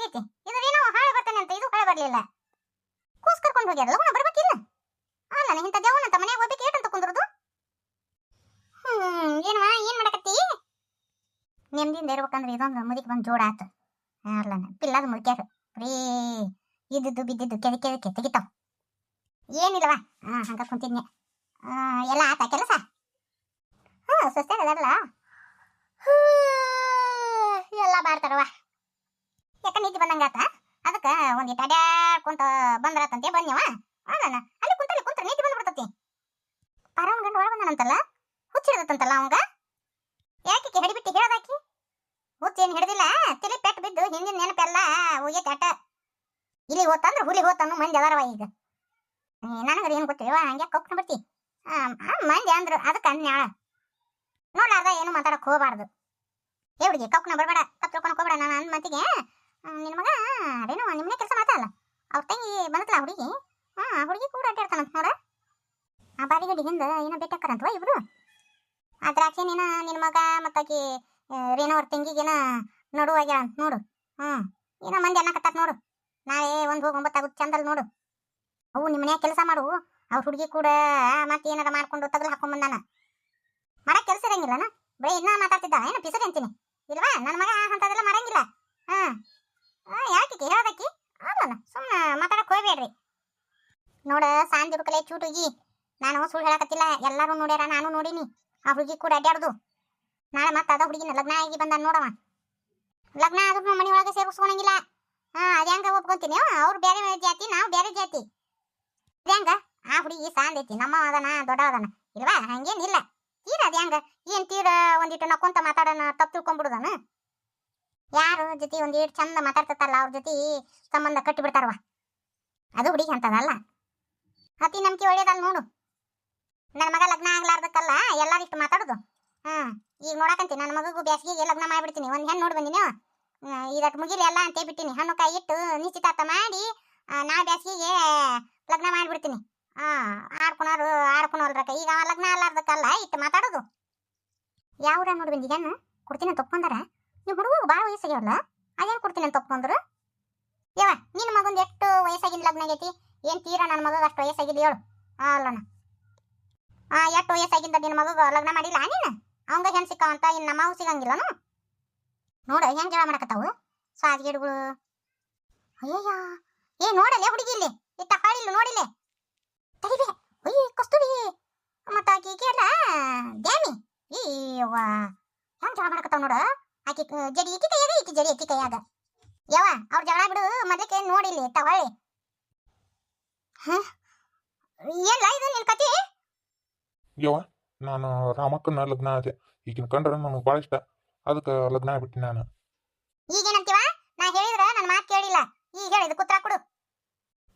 ಆಗೈತಿ. ಇದ್ರೇನೋ ಹಾಳೆ ಬರ್ತಾನೆ ಅಂತ ಇದು ಹಾಳೆ ಬರ್ಲಿಲ್ಲ. ಕೂಸ್ ಕರ್ಕೊಂಡು ಹೋಗ್ಯಾರ, ಲಗುನ ಬರ್ಬೇಕಿಲ್ಲ. ಅಲ್ಲ ಇಂಥ ದೇವನಂತ ಮನ್ಯಾಗ ಹೋಗ್ಬೇಕು ಏಟಂತ ಕುಂದ್ರದು. ಏನವಾ ಏನ್ ಮಾಡಕತ್ತಿ? ನೆಮ್ಮದಿಯಿಂದ ಇರ್ಬೇಕಂದ್ರೆ ಇದೊಂದು ಮುದಿಗೆ ಬಂದು ಜೋಡ ಆತು. ಅಲ್ಲನ ಪಿಲ್ಲದ ಮುಳ್ಕ್ಯಾರ ಬರೀ ಇದ್ದಿದ್ದು ಬಿದ್ದಿದ್ದು ಕೆದಕ್ಕೆ ತೆಗಿತಾವ. ಏನಿಲ್ಲವಾ ಹಂಗ ಕುಂತಿದ್ನೆ. ಎಲ್ಲ ಆತ ಕೆಲಸ? ಸ್ವಸ್ಥ ಅದಲ್ಲ ಎಲ್ಲ ಮಾಡ್ತಾರವ. ಯಾಕ ನಿದ್ದೆ ಬಂದಂಗಾತ, ಅದಕ್ಕೆ ಒಂದಿಟ್ಟು ಅಡ್ಯಾಡ್ಕೊಂತ ಬಂದ್ರತಂತೆ ಬನ್ಯವ. ಅಲ್ಲನ ಅಲ್ಲಿ ಕುಂತ್ರೆ ನಿದ್ದೆ ಬಂದ್ಬಿಡ್ತತಿ. ಪರವನ್ ಗಂಡು ಒಳ ಬಂದಾನಂತಲ್ಲ, ಹುಚ್ಚಿಡ್ದತ್ತಂತಲ್ಲ ಅವಂಗ. ಯಾಕೆ ಹಿಡಿಬಿಟ್ಟು ಹೇಳ್ದಾಕಿ? ಹುಚ್ಚೇನು ಹಿಡ್ದಿಲ್ಲ, ತಿಳಿ ಪೆಟ್ಟು ಬಿದ್ದು ಹಿಂದಿನ ನೆನಪೆಲ್ಲ ಹೋಗೈತೆ ಅಟ. ಇಲ್ಲಿ ಹೋತಂದ್ರೆ ಹುಲಿ ಹೋತನ್ನು ಮಂದಿ ಅದಾರವ. ಈಗ ನನಗರ ಏನು ಗೊತ್ತಿವ, ಹಂಗೆ ಕೊಕ್ನ ಬರ್ತಿ ಮಂದಿ ಅಂದ್ರು ಅದಕ್ಕೆ ಅನ್ಯಾಳ ನೋಡ್ಲಾರ್ದ ಏನು ಮಾತಾಡಕ್ ಹೋಗಬಾರ್ದು. ಏ ಹುಡುಗಿ ಕೌಕ್ನ ಬರಬೇಡ, ತಪ್ಪು ತಿಳ್ಕೊಳಕ್ ಹೋಗ್ಬೇಡ. ನಾನು ಅಂದ ಮತ್ತಿಗೆ ನಿನ್ನ ಮಗ ಅದೇನೋ ನಿಮ್ಮನೆ ಕೆಲಸ ಮಾತಾಡಲ್ಲ, ಅವ್ರ ತಂಗಿ ಬಂದತ್ಲ ಹುಡುಗಿ. ಹುಡುಗಿ ಕೂಡ ಅಡ್ಡಾಡ್ತಾನಂತ ನೋಡ. ಆ ಬಾರಿಗಡಿ ಹಿಂದೆ ಏನೋ ಬೆಟ್ಟಕ್ಕರಂತವ ಇಬ್ರು. ಆ ದ್ರಾಕ್ಷಿ ನಿನ್ನ ಮಗ ಮತ್ತಾಕಿ ರೇಣು ಅವ್ರ ತಂಗಿಗೇನ ನಡುವಾಗ್ಯಾಳ ಅಂತ ನೋಡು. ಏನೋ ಮಂದಿ ಅನ್ನಕತ್ತಾರ ನೋಡು. ನಾಳೆ ಒಂದು ಹೋಗಿ 9 ಆಗುತ್ತೆ ಚಂದಲ್ ನೋಡು. ಅವು ನಿಮ್ಮ ಮನ್ಯಾಗ ಕೆಲಸ ಮಾಡು, ಅವ್ರ ಹುಡುಗಿ ಕೂಡ ಮತ್ತೆ ಏನಾರ ಮಾಡ್ಕೊಂಡು ತಗಲು ಹಾಕೊಂಡ್ ಬಂದಾನ. ಮಾಡಕ್ ಕೆಲಸ ಇರಂಗಿಲ್ಲನ? ಬರೀ ಇನ್ನ ಮಾತಾಡ್ತಿದ್ದ ಏನೋ ಪಿಸರಿ ಅಂತೀನಿ. ಇಲ್ವಾ ನನ್ನ ಮಗ ಅಂತದೆಲ್ಲ ಮಾಡಂಗಿಲ್ಲ. ಯಾಕೆ ಹೇಳೋದಕ್ಕಿ ಅಲ್ಲನ ಸುಮ್ಮನೆ ಮಾತಾಡಕ್ ಹೋಗ್ಬೇಡ್ರಿ. ನೋಡ ಸಾಂಜ್ ಹುಡುಕಲೆ ಚೂಟುಗಿ, ನಾನು ಸುಳ್ಳು ಹೇಳಕತ್ತಿಲ್ಲ, ಎಲ್ಲಾರು ನೋಡ್ಯಾರ, ನಾನು ನೋಡಿನಿ. ಆ ಹುಡುಗಿ ಕೂಡ ಅಡ್ಡಾಡುದು. ನಾಳೆ ಮತ್ತೆ ಅದ ಹುಡುಗಿನ ಲಗ್ನ ಆಗಿ ಬಂದ ನೋಡವ. ಲಗ್ನ ಆದ್ರೂ ಮನೆ ಒಳಗೆ ಸೇರಿಸ್ಕೊಳಂಗಿಲ್ಲ. ಅದ್ಯಾಂಗ ಒಪ್ಕೊಂತೀನಿ, ಅವ್ರು ಬೇರೆ ಜಾತಿ ನಾವು ಬೇರೆ ಜಾತಿ. ಅದ್ಯಾಂಗ ಆ ಹುಡುಗಿ ಸಾಂದ್ ಐತಿ, ನಮ್ಮ ಅದನ ದೊಡ್ಡ ಅದನ ಇಲ್ವಾ? ಹಂಗೇನಿಲ್ಲ. ತೀರ ಅದ್ಯಾಂಗ ಏನ್ ತೀರ ಒಂದಿಟ್ಟು ನಕ್ಕೊಂತ ಮಾತಾಡೋಣ ತಪ್ಪು ತಿಳ್ಕೊಂಡ್ಬಿಡುದನ. ಯಾರು ಜೊತೆ ಒಂದಿಟ್ಟು ಚಂದ ಮಾತಾಡ್ತಲ್ಲ ಅವ್ರ ಜೊತೆ ಸಂಬಂಧ ಕಟ್ಟಿ ಬಿಡ್ತಾರವ. ಅದು ಹುಡುಗಿ ಅಂತದಲ್ಲ. ಅತಿ ನಂಬಿಕೆ ಒಳ್ಳೇದಲ್ಲ ನೋಡು. ನನ್ನ ಮಗ ಲಗ್ನ ಆಗ್ಲಾರ್ದಕ್ಕಲ್ಲ ಎಲ್ಲಾರಿಷ್ಟು ಮಾತಾಡುದು. ಈಗ ನೋಡಕಂತಿ ನನ್ನ ಮಗಗೂ ಬ್ಯಾಸಿಗೆಗೆ ಲಗ್ನ ಮಾಡಿಬಿಡ್ತೀನಿ. ಒಂದು ಹೆಣ್ಣು ನೋಡಿ ಬಂದಿನಿ, ಇದಕ್ಕೆ ಮುಗಿಲಿ ಎಲ್ಲ ಅಂತೇ ಬಿಟ್ಟಿನಿ. ಹಣ್ಣು ಕಾಯಿ ಇಟ್ಟು ನಿಶ್ಚಿತಾರ್ಥ ಮಾಡಿ ನಾ ಬ್ಯಾಸಿಗೆಗೆ ಲಗ್ನ ಮಾಡಿಬಿಡ್ತೀನಿ. ಆಡ್ಕೊಳೋಲ್ರಕ್ಕ. ಈಗ ಲಗ್ನ ಅಲ್ಲಾರ್ದಕ್ಕಲ್ಲ ಇಟ್ಟು ಮಾತಾಡೋದು. ಯಾವ್ರ ನೋಡಿ ಬಂದಿದ್ದೇನು ಕೊಡ್ತೀನಿ ಅಂತ ಒಪ್ಕೊಂಡಾರ. ನೀವು ಹುಡುಗ ಭಾಳ ವಯಸ್ಸಾಗ್ಯಾವಲ್ಲ, ಅದೇನು ಕೊಡ್ತೀನಿ ಅಂತ ಒಪ್ಕೊಂಡ್ರು. ಯಾವ ನಿನ್ನ ಮಗಂದು ಎಷ್ಟು ವಯಸ್ಸಾಗಿಂದ ಲಗ್ನ ಆಗೈತಿ? ಏನು ತೀರಾ ನನ್ನ ಮಗ ಅಷ್ಟು ವಯಸ್ಸಾಗಿದ್ದು ಹೇಳು. ಅಲ್ಲಣ್ಣ ಎಷ್ಟು ವಯಸ್ಸಾಗಿಂದ ನಿನ್ನ ಮಗ ಲಗ್ನ ಮಾಡಿಲ್ಲ ನೀನು? ಅವಂಗ ಹೆಣ್ಣು ಸಿಕ್ಕಾವಂತ ಇನ್ನು ನಮ್ಮವು ಸಿಗಂಗಿಲ್ಲನು? ನೋಡ ಹೆಂಗೆ ಜಗಳ ಮಾಡಕತ್ತಾವು ಸಾದ್ಗಿಡ್ಗಳು. ಅಯ್ಯಯ್ಯ ಏ ನೋಡಲ್ಲೇ ಹುಡುಗಿ ಇಲ್ಲಿ ಇತ್ತ ಹಾಳಿಲ್ಲ ನೋಡಿಲ್ಲ. ತಡಿಬೇ ಅಯ್ಯ ಕಸ್ತೂರಿ ಮತ್ತ ಆಕಿ ಅಲ್ಲ ಡ್ಯಾಮಿ. ಈವ್ವ ಹೆಂಗೆ ಜಗಳ ಮಾಡಕತ್ತಾವ ನೋಡ. ಆಕಿ ಜಡಿ ಈಕಿ ಕೈಯಾಗ ಈಕಿ ಜಡಿ ಈಕಿ ಕೈಯಾಗ. ಯಾವ ಅವ್ರ ಜಗಳ ಬಿಡು, ಮೊದಲಕ್ಕೆ ನೋಡಿಲ್ಲಿ ಇತ್ತ ಹೊಳ್ಳಿ. ಏನ್ಲ ಇದು ನಿನ್ ಕತಿ? ಯವ್ವ ನಾನು ರಾಮಕ್ಕನ ಲಗ್ನ ಆದೆ. ಈಗಿನ ಕಂಡ್ರೆ ನನಗೆ ಭಾಳ ಇಷ್ಟ, ಅದಕ್ಕೆ ಲಗ್ನ ಆಗ್ಬಿಟ್ಟಿನಿ ನಾನು. ಈಗೇನಂತೀವ? ನಾ ಹೇಳಿದ್ರ ನನ್ನ ಮಾತು ಕೇಳಿಲ್ಲ. ಈಗ ಹೇಳಿದ ಕುತ್ರ ಕೊಡು.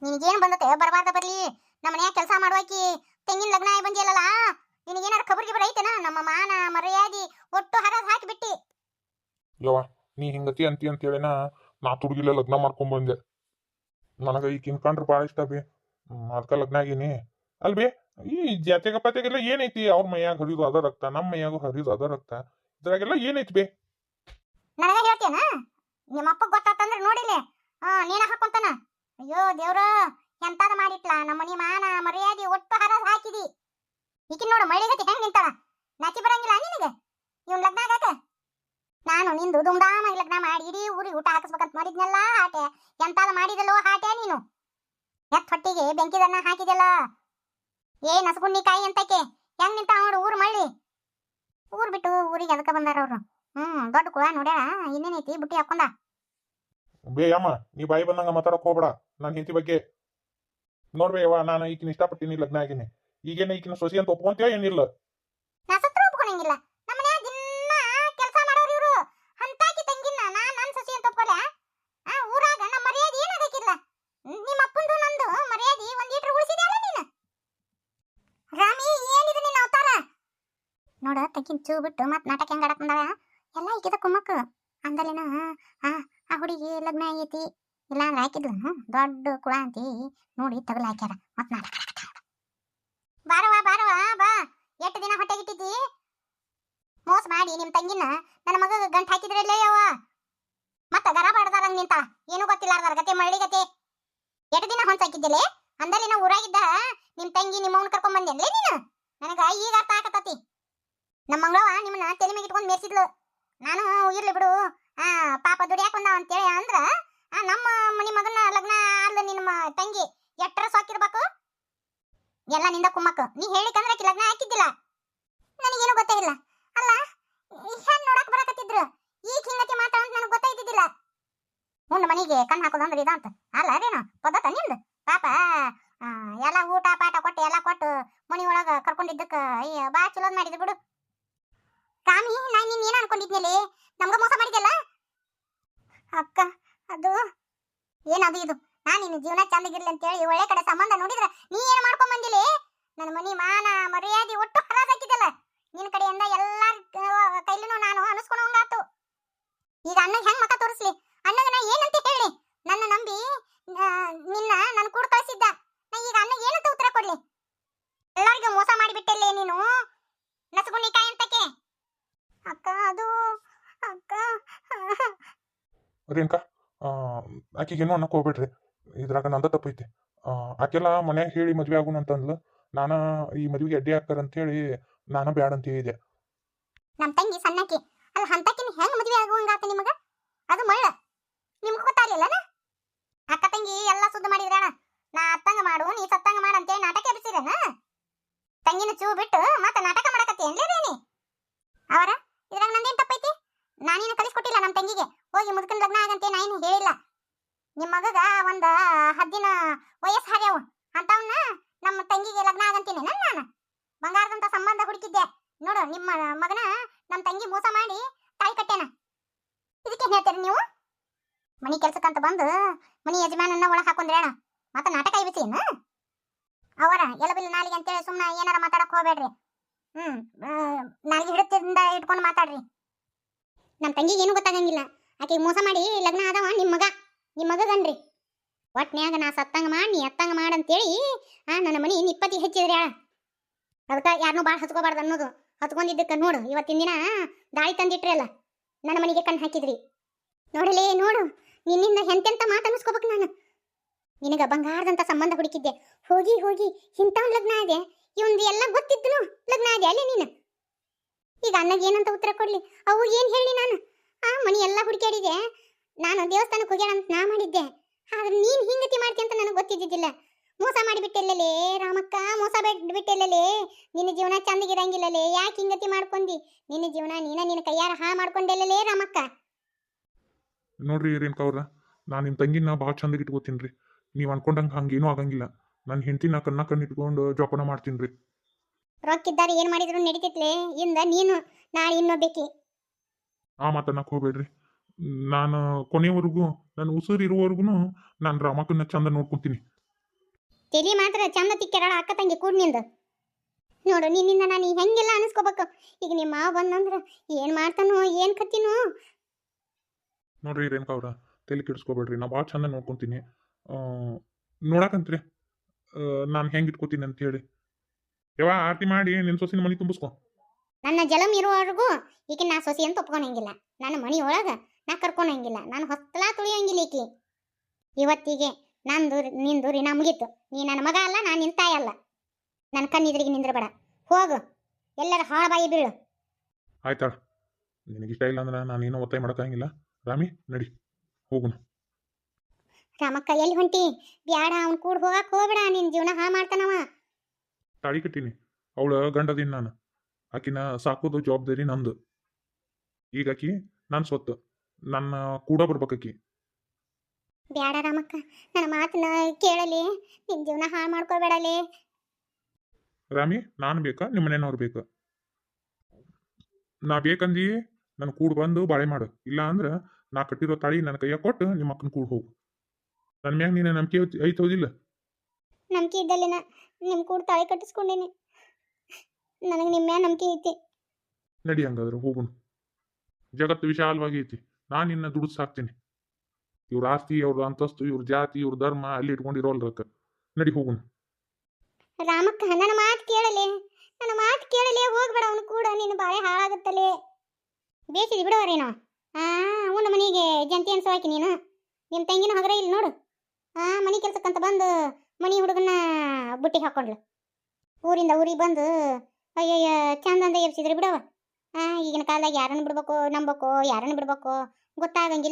ನಿನಗೇನು ಬಂದತೆ ಬರಬಾರ್ದ ಬರ್ಲಿ. ನಮ್ಮ ಮನ್ಯಾಗ ಕೆಲಸ ಮಾಡುವಾಕಿ ತೆಂಗಿನ ಲಗ್ನ ಆಗಿ ಬಂದಿಯಲ್ಲ, ನಿನಗೇನಾರ ಖಬರ್ಗೆ ಬರೈತೆನ? ನಮ್ಮ ಮಾನ ಮರ್ಯಾದಿ ಒಟ್ಟು ಹರಾಜ್ ಹಾಕಿಬಿಟ್ಟಿ. ಯವ್ವ ನೀ ಹಿಂಗತಿ ಅಂತೇಳಿನ ನಾ ತುಡುಗಿಲ್ಲ ಲಗ್ನ ಮಾಡ್ಕೊಂಡ್ ಬಂದೆ. ನನಗೆ ಈಗಿನ ಕಂಡ್ರೆ ಭಾಳ ಇಷ್ಟ ಬಿ, ಅದಕ್ಕೆ ಲಗ್ನ ಆಗೀನಿ. ಅಲ್ಬಿ ಈ ಜಾತಿಗ ಪಾತಿಗೆಲ್ಲ ಏನೈತಿ? ಅವ್ರ ಮೈಯಾಗ ಹರಿದು ಅದ ರಕ್ತ, ನಮ್ಮ ಮೈಯಾಗ ಹರಿದು ಅದ ರಕ್ತ, ಇದ್ರಾಗೆಲ್ಲ ಏನೈತಿ ಬೇ? ನನಗ ಹೇಳ್ತೇನ? ನಿಮ್ಮ ಅಪ್ಪಗೆ ಗೊತ್ತಾತಂದ್ರೆ ನೋಡಿಲ್ಲ ನೀನ ಹಾಕೊಂತಾನ. ಅಯ್ಯೋ ದೇವ್ರ ಎಂತಾದ ಮಾಡಿಟ್ಲ ನಮ್ಮ ಮನಿ ಮಾನ ಮರ್ಯಾದಿ ಒಟ್ಟು ಹರಾಜ್ ಹಾಕಿದಿ. ಈಕಿನ ನೋಡು ಮಳಿಗತಿ ಹೆಂಗ್ ನಿಂತಾಳ. ನಾಚಿ ಬರಂಗಿಲ್ಲ ನಿನಗೆ ಇವ್ನ ಲಗ್ನ ಆಗಾಕ? ನಾನು ನಿಂದು ದುಮ್ದಾಮಾಗಿ ಲಗ್ನ ಮಾಡಿ ಇಡೀ ಊರಿಗೆ ಊಟ ಹಾಕಿಸ್ಬೇಕಂತ ಮಾಡಿದ್ನೆಲ್ಲ ಹಾಟೆ. ಎಂತಾದ ಮಾಡಿದಲ್ಲೋ ಹಾಟೆ ನೀನು. ಎತ್ ಹೊಟ್ಟಿಗೆ ಬೆಂಕಿದನ್ನ ಹಾಕಿದೆಲ್ಲ. ಏ ನಸಗುಣ್ಣಿ ಕಾಯಿ ಅಂತಕ್ಕೆ ಹೆಂಗ್ ನಿಂತ ನೋಡು ಊರು ಮಳ್ಳಿ. ಊರ್ ಬಿಟ್ಟು ಊರಿಗೆ ಅದಕ್ಕೆ ಬಂದಾರ ಅವ್ರು. ದೊಡ್ಡ ಕುಳ ನೋಡ್ಯಾರ ಇನ್ನೇನೈತಿ ಬುಟ್ಟಿ ಹಾಕೊಂಡ. ಬೇ ಅಮ್ಮ ನೀ ಬಾಯಿ ಬಂದಂಗ ಮಾತಾಡಕ್ ಹೋಗ್ಬೇಡ ನನ್ನ ಹೆಂಡತಿ ಬಗ್ಗೆ. ನೋಡ್ಬೇ ಯವ್ವ ನಾನು ಈಕಿನ ಇಷ್ಟಪಟ್ಟಿನಿ, ಲಗ್ನ ಆಗಿನಿ. ಈಗೇನ ಈಕಿನ ಸೊಸಿ ಅಂತ ಒಪ್ಕೊಂತೀಯ ಏನಿಲ್ಲ? ನಾ ಸತ್ರ ಒಪ್ಕೊಳಂಗಿಲ್ಲ. ನಮ್ಮ ಮನ್ಯಾಗ ದಿನ ಕೆಲಸ ಮಾಡೋರು ಇವ್ರು. ಅಂತಾಕಿ ತಂಗಿನ ನನ್ನ ಸೊಸಿ ಅಂತ ಒಪ್ಕೊಲ್ಲ. ಊರಾಗ ನಮ್ಮ ಮರ್ಯಾದೆ ಏನಾಗಕ್ಕಿಲ್ಲ. ನಿಮ್ಮ ಅಪ್ಪಂದು ನಂದು ಮರ್ಯಾದೆ ಒಂದ್ ಲೀಟರ್ ಉಳಿಸಿದ್ಯಾಳ ನೀನು. ರಾಮಿ ಏನಿದೆ ನಿನ್ನ ಅವತಾರ ನೋಡ. ತಗಿನ್ ಚೂ ಬಿಟ್ಟು ಮತ್ ನಾಟಕ ಹೆಂಗ್ ಆಡಕ್ ಬಂದಾಳ ಎಲ್ಲ ಈಗಿದ ಕುಮ್ಮಕ್ಕು ಅಂದಲೇನ. ಆ ಹುಡುಗಿ ಲಗ್ನ ಆಗೈತಿ ಇಲ್ಲ ಅಂದ್ರೆ ಹಾಕಿದ್ಲು ದೊಡ್ಡ ಕುಳ ಅಂತಿ ನೋಡಿ ತಗಲ್ ಹಾಕ್ಯಾರ ಮತ್ ನಾಟಕ. ಬಾರವಾ ಬಾ. ಎಷ್ಟು ದಿನ ಹೊಟ್ಟೆಗಿಟ್ಟಿದ್ದಿ? ಮೋಸ ಮಾಡಿ ನಿಮ್ ತಂಗಿನ ನನ್ನ ಮಗ ಗಂಟ್ ಹಾಕಿದ್ರಲ್ಲೇ ಯವ್ವ. ಮತ್ತ ಗರ ಬಾಡ್ದಾರಂಗ್ ನಿಂತ ಏನು ಗೊತ್ತಿಲ್ಲಾರ್ದಾರ ಗತೆ ಮಳ್ಳಿ ಗತೆ ಎಷ್ಟು ದಿನ ಹೊಂಚಾಕಿದ್ದಿಲೆ ಅಂದಲ್ಲಿ ನಾ ಊರಾಗಿದ್ದ ನಿಮ್ ತಂಗಿ ನಿಮ್ಮ ಅವ್ನ ಕರ್ಕೊಂಡ್ ಬಂದೇನ್ಲೇ ನೀನು ನನಗ ಈಗ ಅರ್ಥ ಆಗತತಿ ನಮ್ಮ ಮಂಗಳವ ನಿಮ್ಮನ್ನ ತಲೆ ಮೇಲೆ ಇಟ್ಕೊಂಡ್ ಮೇರ್ಸಿದ್ಲು ನಾನು ಇರ್ಲಿ ಬಿಡು ಪಾಪ ದುಡಿಯಾಕ ಬಂದಾವ ಅಂತೇಳಿ ಅಂದ್ರ ನಮ್ಮ ಮನಿ ಮಗನ ಲಗ್ನ ಆದ್ಲು ನಿಮ್ಮ ತಂಗಿ ಎಟ್ಟರ ಸಾಕಿರ್ಬೇಕು ಎಲ್ಲ ನಿಂದ ಕುಮ್ಮಕ್ಕ ನೀ ಹೇಳಿಕಂದ್ರೆ ಆಕಿ ಲಗ್ನ ಹಾಕಿದ್ದಿಲ್ಲ ನನಗೇನು ಗೊತ್ತೇ ಇಲ್ಲ ಅಲ್ಲ ಹೆಣ್ ನೋಡಕ್ ಬರಕತ್ತಿದ್ರು ಈಗ ಹಿಂಗತಿ ಮಾತಾಡ ಅಂತ ನನಗೆ ಗೊತ್ತಾಯ್ತಿದ್ದಿಲ್ಲ ಮುಂದೆ ಮನೆಗೆ ಕಣ್ಣು ಹಾಕೋದಂದ್ರೆ ಇದಂತ ಅಲ್ಲ ಅದೇನು ಪದ್ಧತ ನಿಮ್ದು ಪಾಪ ಎಲ್ಲ ಊಟ ಪಾಠ ಕೊಟ್ಟು ಎಲ್ಲ ಕೊಟ್ಟು ಮನಿ ಒಳಗ ಕರ್ಕೊಂಡಿದ್ದಕ್ಕ ಅಯ್ಯ ಬಾ ಚಲೋದ್ ಮಾಡಿದ್ರು ಬಿಡು ಕಾಮಿ ನಾ ನೀನ್ ಏನ್ ಅನ್ಕೊಂಡಿದ್ನೇಲಿ ನಮ್ಗ ಮೋಸ ಮಾಡಿದ್ಯಲ್ಲ ಅಕ್ಕ ಅದು ಏನದು ಇದು ನಾನು ನಿನ್ನ ಜೀವನ ಚಂದಗಿರ್ಲಿ ಅಂತೇಳಿ ಒಳ್ಳೆ ಕಡೆ ಸಂಬಂಧ ನೋಡಿದ್ರ ನೀ ಏನ್ ಮಾಡ್ಕೊಂಡ್ ಬಂದಿಲಿ ನನ್ನ ಮನಿ ಮಾನ ಮರ್ಯಾದೆ ಒಟ್ಟು ಹರಾಜಾಕಿದ್ದಲ್ಲ ನಿನ್ನ ಕಡೆಯಿಂದ ಎಲ್ಲಾರ ಕೈಲಿನೂ ನಾನು ಅನಿಸ್ಕೊಂಡಂಗಾತು ಈಗ ಅಣ್ಣಗೆ ಹೆಂಗ್ ಮಕ ತೋರಿಸ್ಲಿ ಅಣ್ಣಗ ನಾ ಏನಂತ ಹೇಳಿ ನನ್ನ ನಂಬಿ ನಿನ್ನ ನನ್ ಕೂಡ ಕಳಿಸಿದ್ದ ನಾ ಈಗ ಅಣ್ಣಗೆ ಏನಂತ ಉತ್ತರ ಕೊಡ್ಲಿ ಎಲ್ಲರಿಗೂ ಮೋಸ ಮಾಡಿಬಿಟ್ಟೆಲ್ಲೇ ನೀನು ನಸಗುಣಿಕಾಯಿ ಅಂತಕ್ಕೆ ಅಕ್ಕ ಅದು ಅಕ್ಕ ರೇಣುಕಾ ಆಕಿಗೇನು ಅನ್ನಕ್ ಹೋಗ್ಬೇಡ್ರಿ ಇದ್ರಾಗ ನಂದ ತಪ್ಪೈತಿ ಆಕೆಲ್ಲ ಮನ್ಯಾಗ ಹೇಳಿ ಮದ್ವೆ ಆಗುಣ ಅಂತಂದ್ಲು ನಾನ ಈ ಮದ್ವೆಗೆ ಅಡ್ಡಿ ಹಾಕ್ತಾರ ಅಂತ ಹೇಳಿ ನಾನ ಬ್ಯಾಡ ಅಂತ ಹೇಳಿದೆ ನಮ್ ತಂಗಿ ಸಣ್ಣಕಿ ಅಲ್ಲ ಹಂತಕಿನ ಹೆಂಗ್ ಮದ್ವೆ ಆಗುವಂಗಾತ ನಿಮಗ ಅದು ಮಳ್ಳ ನಿಮ್ಗೆ ಗೊತ್ತಾಗ್ಲಿಲ್ಲನ ಅಕ್ಕ ತಂಗಿ ಎಲ್ಲ ಸುದ್ದ ಮಾಡಿದ್ರಣ ನಾ ಅತ್ತಂಗ ಮಾಡು ನೀ ಸತ್ತಂಗ ಮಾಡು ಅಂತೇಳಿ ನಾಟಕ ಎಬ್ಸಿರನ ತಂಗಿನ ಚೂ ಬಿಟ್ಟು ಮತ್ತೆ ನಾಟಕ ಮಾಡಕತ್ತೇನ್ಲೇ ರೇಣಿ ಅವರ ಇದ್ರಾಗ ನಂದೇನ್ ತಪ್ಪೈತಿ ನಾನೇನು ಕಲಿಸ್ಕೊಟ್ಟಿಲ್ಲ ನಮ್ ತಂಗಿಗೆ ಹೋಗಿ ಮುದುಕನ್ ಲಗ್ನ ಆಗಂತೆ ನಾ ಏನು ಹೇಳಿಲ್ಲ ನಿಮ್ ಮಗಗ ಒಂದ 10 ದಿನ ವಯಸ್ಸು ಹಾರ್ಯಾವ ಅಂತವನ್ನ ನಮ್ಮ ತಂಗಿಗೆ ಲಗ್ನ ಆಗಂತೀನಿ ನಾನು ಬಂಗಾರದಂತ ಸಂಬಂಧ ಹುಡುಕಿದ್ದೆ ನೋಡು ನಿಮ್ಮ ಮಗನ ನಮ್ ತಂಗಿ ಮೋಸ ಮಾಡಿ ತಾಯಿ ಕಟ್ಟೇನ ಇದಕ್ಕೆ ಹೇಳ್ತೀರಿ ನೀವು ಮನಿ ಕೆಲ್ಸಕ್ಕಂತ ಬಂದು ಮನಿ ಯಜಮಾನನ್ನ ಒಳಗ್ ಹಾಕೊಂಡ್ರಿ ಅಣ್ಣ ಮತ್ತೆ ನಾಟಕ ಇರಿಸಿನ ಅವರ ಎಲಬಿಲ್ ನಾಲಿಗೆ ಅಂತೇಳಿ ಸುಮ್ಮನೆ ಏನಾರ ಮಾತಾಡಕ್ ಹೋಗ್ಬೇಡ್ರಿ ನಾಲಿಗೆ ಹಿಡಿತದಿಂದ ಇಟ್ಕೊಂಡು ಮಾತಾಡ್ರಿ ನಮ್ ತಂಗಿಗೆ ಏನು ಗೊತ್ತಾಗಂಗಿಲ್ಲ ಆಕೆ ಮೋಸ ಮಾಡಿ ಲಗ್ನ ಆದವ ನಿಮ್ಮ ಮಗಗನ್ರಿ ಒಟ್ನ್ಯಾಗ ನಾ ಸತ್ತಂಗ ಮಾಡಿ ನೀ ಅತ್ತಂಗ ಮಾಡಂತೇಳಿ ನನ್ನ ಮನಿ ನಿಪ್ಪತ್ತಿ ಹೆಚ್ಚಿದ್ರಿ ಅದಕ್ಕೆ ಯಾರನ್ನೂ ಭಾಳ ಹಚ್ಕೋಬಾರ್ದು ಅನ್ನೋದು ಹತ್ಕೊಂಡಿದ್ದಕ್ಕೆ ನೋಡು ಇವತ್ತಿನ ದಿನ ದಾಳಿ ತಂದಿಟ್ರಿ ಅಲ್ಲ ನನ್ನ ಮನೆಗೆ ಕಣ್ಣು ಹಾಕಿದ್ರಿ ನೋಡಲೇ ನೋಡು ನಿನ್ನಿಂದ ಎಂತೆಂತ ಮಾತು ಅನ್ನಿಸ್ಕೋಬೇಕು ನಾನು ನಿನಗ ಬಂಗಾರದಂತ ಸಂಬಂಧ ಹುಡುಕಿದ್ದೆ ಹೋಗಿ ಹೋಗಿ ಇಂಥವ್ನ ಲಗ್ನ ಆದೆ ಇವಂದು ಎಲ್ಲ ಗೊತ್ತಿದ್ದು ಲಗ್ನ ಆದೆ ಅಲ್ಲೇ ನೀನು ಈಗ ಅಣ್ಣಗೆ ಏನಂತ ಉತ್ತರ ಕೊಡ್ಲಿ ಅವು ಏನ್ ಹೇಳಿ ನಾನು ಮನಿ ಎಲ್ಲ ಹುಡುಕಾಡಿದೆ ನಾನು ದೇವಸ್ಥಾನಕ್ಕೆ ಹೋಗ್ಯಾಳ ಅಂತ ನಾ ಮಾಡಿದ್ದೆ ಆದ್ರೆ ನೀನ್ ಹಿಂಗತಿ ಮಾಡ್ತಿ ಅಂತ ನನಗೆ ಗೊತ್ತಿದ್ದಿದ್ದಿಲ್ಲ ಮೋಸ ಮಾಡಿಬಿಟ್ಟೆಲ್ಲಲೇ ರಾಮಕ್ಕ ಮೋಸ ಬಿಟ್ಟೆಲ್ಲಲೇ ನಿನ್ನ ಜೀವನ ಚಂದಗಿರಂಗಿಲ್ಲಲೇ ಯಾಕೆ ಹಿಂಗತಿ ಮಾಡ್ಕೊಂಡಿ ನಿನ್ನ ಜೀವನ ನಿನ್ನ ಕೈಯಾರ ಹಾ ಮಾಡ್ಕೊಂಡೆಲ್ಲಲೇ ರಾಮಕ್ಕ ನೋಡ್ರಿ ರೇಣುಕಾ ಅವ್ರ ನಾನು ನಿಮ್ಮ ತಂಗಿನ ಭಾಳ ಚಂದಗೆ ಇಟ್ಕೋತೀನಿ ರೀ ನೀವು ಅನ್ಕೊಂಡಂಗೆ ಹಂಗೇನೂ ಆಗಂಗಿಲ್ಲ ನನ್ನ ಹೆಂಡತಿನ ಕಣ್ಣಿಟ್ಕೊಂಡು ಜೋಪಾನ ಮಾಡ್ತೀನಿ ರೀ ರೊಕ್ಕಿದ್ದಾರೆ ಏನ್ ಮಾಡಿದ್ರು ನಡೀತೈತ್ಲೆ ಇಂದ ನೀನು ನಾಳೆ ಇನ್ನೊಬ್ಬೇಕಿ ಆ ಮಾತನ್ನಕ್ಕೆ ಹೋಗ್ಬೇಡ್ರಿ ನಾನು ಕೊನೆವರೆಗೂ ನನ್ನ ಉಸಿರು ಇರುವವರೆಗೂ ನಾನು ರಾಮಕ್ಕನ್ನ ಚಂದ ನೋಡ್ಕೊತೀನಿ ತೆಲಿ ಮಾತ್ರ ಚಂದ ತಿಕ್ಕೆರಳ ಅಕ್ಕ ತಂಗಿ ಕೂಡ ನಿಂದು ನೋಡು ನಿನ್ನಿಂದ ನಾನು ಹೆಂಗೆಲ್ಲ ಅನಿಸ್ಕೋಬೇಕು ಈಗ ನಿಮ್ಮ ಮಾವ ಬಂದಂದ್ರ ಏನ್ ಮಾಡ್ತಾನೋ ಏನ್ ಕತ್ತಿನೋ ನೋಡ್ರಿ ರೇಣುಕಾ ಅವ್ರ ತಲೆ ಕೆಡಿಸ್ಕೋಬೇಡ್ರಿ ನಾ ಭಾಳ ಚಂದ ನೋಡ್ಕೊತೀನಿ ನೋಡಕಂತ್ರಿ ನಾನು ಹೆಂಗೆ ಇಟ್ಕೋತೀನಿ ಅಂತ ಹೇಳಿ ಯಾವ ಆರತಿ ಮಾಡಿ ನಿನ್ನ ಸೊಸಿನ ಮನೆ ತುಂಬಿಸ್ಕೊ ನನ್ನ ಜಲಮ್ ಇರುವವರೆಗೂ ಈಗ ನಾ ಸೊಸಿ ಅಂತ ಒಪ್ಕೊಳಂಗಿಲ್ಲ ನನ್ನ ಮನಿ ಒಳಗ ನಾ ಕರ್ಕೊಳಂಗಿಲ್ಲ ನಾನು ಹೊತ್ತಲಾ ತುಳಿಯಂಗಿಲ್ಲ ಈಕಿ ಇವತ್ತಿಗೆ ನಂದು ನಿಂದು ರಿಣ ಮುಗೀತು ನೀ ನನ್ನ ಮಗ ಅಲ್ಲ ನಾನು ನಿನ್ ತಾಯಿ ಅಲ್ಲ ನನ್ನ ಕಣ್ಣಿದ್ರಿಗೆ ನಿಂದ್ರಬೇಡ ಹೋಗು ಎಲ್ಲರ ಹಾಳಾಗಿ ಬೀಳು ಆಯ್ತಾಳ ನಿನಗಿಷ್ಟ ಇಲ್ಲ ಅಂದ್ರೆ ನಾನೇನೋ ಒತ್ತಾಯ ಮಾಡೋಕ್ಕಾಗಿಲ್ಲ ರಾಮಿ ನಡಿ ಹೋಗುನು ರಾಮಕ್ಕ ಎಲ್ಲಿ ಹೊಂಟಿ ಬ್ಯಾಡ ಅವ್ನು ಕೂಡ ಹೋಗಕ್ ಹೋಗ್ಬೇಡ ನಿನ್ ಜೀವನ ಹಾ ಮಾಡ್ತಾನವ ತಾಳಿ ಕಟ್ಟೀನಿ ಅವಳ ಗಂಡದೀನಿ ನಾನು ಆಕಿನ ಸಾಕೋದು ಜವಾಬ್ದಾರಿ ನಂದು ಈಗ ಆಕಿ ನನ್ನ ಸ್ವತ್ತು ನನ್ನ ಕೂಡ ಬರ್ಬೇಕಾಕಿ ಬ್ಯಾಡ ರಾಮಕ್ಕ ನನ್ನ ಮಾತನ್ನ ಕೇಳಲಿ ನಿನ್ ಜೀವನ ಹಾಳು ಮಾಡ್ಕೋಬೇಡಲೇ ರಾಮಿ ನಾನು ಬೇಕಾ ನಿಮ್ಮ ಮನೆಯವ್ರು ಬೇಕಾ ನಾ ಬೇಕಂದಿ ನನ್ನ ಕೂಡ ಬಂದು ಬಾಳೆ ಮಾಡು ಇಲ್ಲ ಅಂದ್ರೆ ನಾ ಕಟ್ಟಿರೋ ತಾಳಿ ನನ್ನ ಕೈಯಾಗ ಕೊಟ್ಟು ನಿಮ್ಮ ಅಕ್ಕನ ಕೂಡ ಹೋಗು ನನ್ನ ಮ್ಯಾಗ ನೀನು ನಂಬಿಕೆ ಐತೆ ಹೌದಿಲ್ಲ ನಂಬಿಕೆ ಇದ್ದಲ್ಲಿನ ನಿಮ್ ಕೂಡ ತಾಳಿ ಕಟ್ಟಿಸ್ಕೊಂಡೇನಿ ನನಗೆ ನಿಮ್ಮ ಮ್ಯಾಲ ನಂಬಿಕೆ ಐತಿ ನಡಿ ಹಂಗಾದ್ರೆ ಹೋಗುನು ಜಗತ್ತು ವಿಶಾಲವಾಗಿ ಐತಿ ನಾನು ನಿನ್ನ ದುಡಿದು ಸಾಕ್ತೀನಿ ಇವ್ರ ಆಸ್ತಿ ಅವ್ರ ಅಂತಸ್ತು ಇವ್ರ ಜಾತಿ ಇವ್ರ ಧರ್ಮ ಅಲ್ಲಿ ಇಟ್ಕೊಂಡಿರೋಲ್ರಕ್ಕ ನಡಿ ಹೋಗುನು ರಾಮಕ್ಕ ನನ್ನ ಮಾತು ಕೇಳಲೇ ಹೋಗ್ಬೇಡ ಅವನು ಕೂಡ ನೀನು ಬಾಳೆ ಹಾಳಾಗುತ್ತಲೇ ಬೇಸಿದಿ ಬಿಡೋರೇನೋ ಅವನ ಮನೆಗೆ ಜಂತಿ ಅನ್ಸೋಕಿ ನೀನು ನಿಮ್ಮ ತಂಗಿನೂ ಹಗರ ಇಲ್ಲಿ ನೋಡು. ಮನೆ ಕೆಲ್ಸಕ್ಕಂತ ಬಂದು ಮನಿ ಹುಡುಗನ ಬುಟ್ಟಿ ಹಾಕೊಂಡ್ಲು. ಊರಿಂದ ಊರಿಗೆ ಬಂದು ಅಯ್ಯಯ್ಯ ಚಂದ ಅಂದ ಎಬ್ಸಿದ್ರಿ ಬಿಡವ. ಈಗಿನ ಕಾಲದಾಗ ಯಾರನ್ನು ಬಿಡ್ಬೇಕು ನಂಬಬೇಕು, ಯಾರನ್ನು ಬಿಡ್ಬೇಕು ಗೊತ್ತಾಗಂಗಿಲ್ಲ.